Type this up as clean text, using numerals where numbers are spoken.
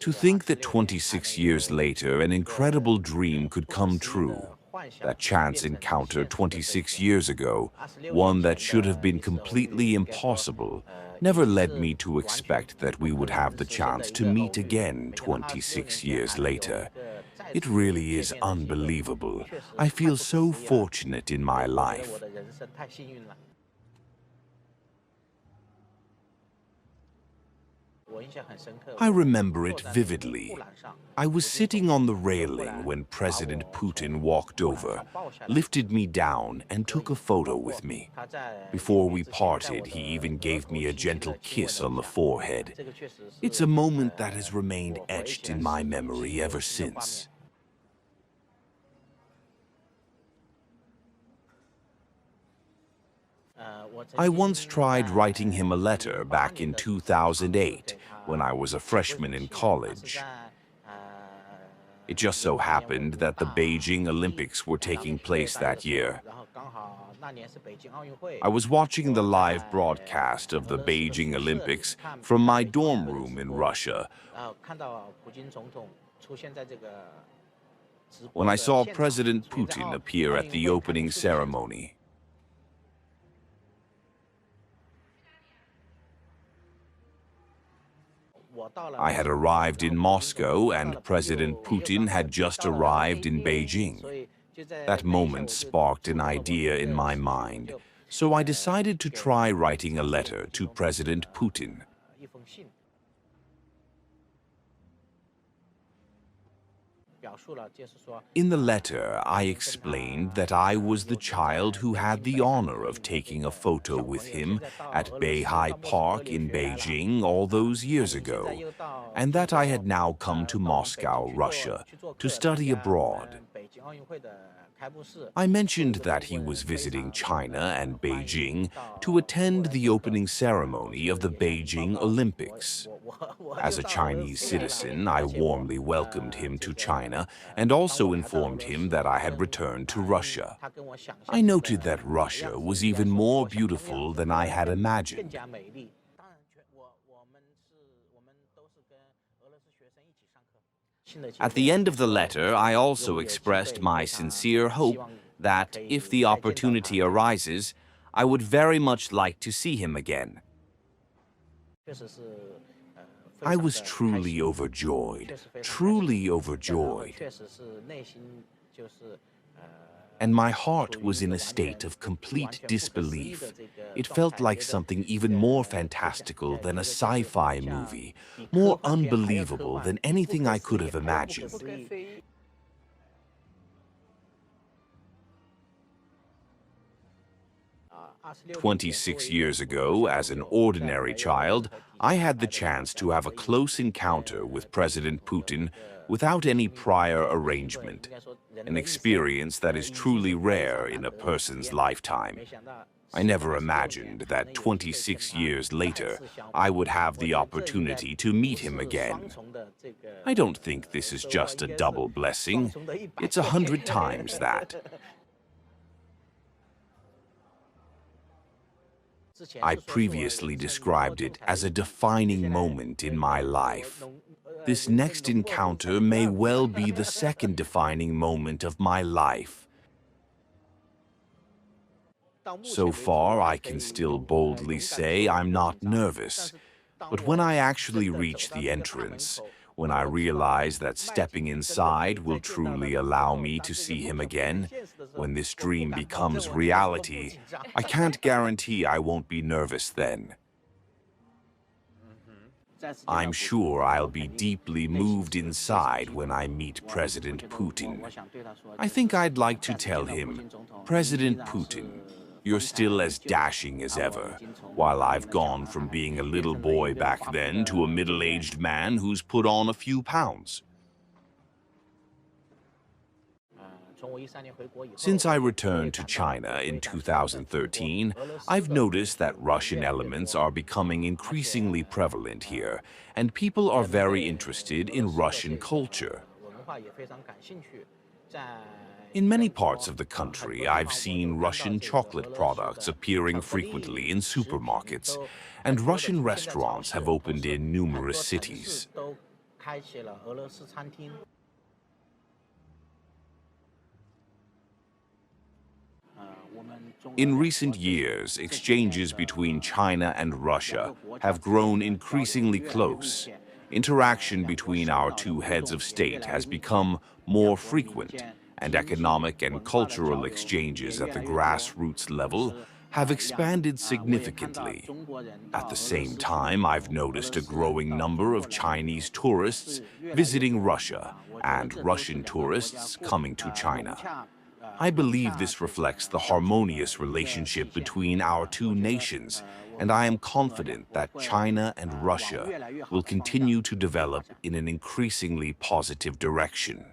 To think that 26 years later, an incredible dream could come true. That chance encounter 26 years ago, one that should have been completely impossible, never led me to expect that we would have the chance to meet again 26 years later. It really is unbelievable. I feel so fortunate in my life. I remember it vividly. I was sitting on the railing when President Putin walked over, lifted me down, and took a photo with me. Before we parted, he even gave me a gentle kiss on the forehead. It's a moment that has remained etched in my memory ever since. I once tried writing him a letter back in 2008 when I was a freshman in college. It just so happened that the Beijing Olympics were taking place that year. I was watching the live broadcast of the Beijing Olympics from my dorm room in Russia when I saw President Putin appear at the opening ceremony. I had arrived in Moscow and President Putin had just arrived in Beijing. That moment sparked an idea in my mind, so I decided to try writing a letter to President Putin. In the letter, I explained that I was the child who had the honor of taking a photo with him at Beihai Park in Beijing all those years ago, and that I had now come to Moscow, Russia, to study abroad. I mentioned that he was visiting China and Beijing to attend the opening ceremony of the Beijing Olympics. As a Chinese citizen, I warmly welcomed him to China and also informed him that I had returned to Russia. I noted that Russia was even more beautiful than I had imagined. At the end of the letter, I also expressed my sincere hope that, if the opportunity arises, I would very much like to see him again. I was truly overjoyed, and my heart was in a state of complete disbelief. It felt like something even more fantastical than a sci-fi movie, more unbelievable than anything I could have imagined. 26 years ago, as an ordinary child, I had the chance to have a close encounter with President Putin without any prior arrangement, an experience that is truly rare in a person's lifetime. I never imagined that 26 years later, I would have the opportunity to meet him again. I don't think this is just a double blessing. It's 100 times that. I previously described it as a defining moment in my life. This next encounter may well be the second defining moment of my life. So far, I can still boldly say I'm not nervous. But when I actually reach the entrance, when I realize that stepping inside will truly allow me to see him again, when this dream becomes reality, I can't guarantee I won't be nervous then. I'm sure I'll be deeply moved inside when I meet President Putin. I think I'd like to tell him, President Putin, you're still as dashing as ever, while I've gone from being a little boy back then to a middle-aged man who's put on a few pounds. Since I returned to China in 2013, I've noticed that Russian elements are becoming increasingly prevalent here, and people are very interested in Russian culture. In many parts of the country, I've seen Russian chocolate products appearing frequently in supermarkets, and Russian restaurants have opened in numerous cities. In recent years, exchanges between China and Russia have grown increasingly close. Interaction between our two heads of state has become more frequent, and economic and cultural exchanges at the grassroots level have expanded significantly. At the same time, I've noticed a growing number of Chinese tourists visiting Russia and Russian tourists coming to China. I believe this reflects the harmonious relationship between our two nations, and I am confident that China and Russia will continue to develop in an increasingly positive direction.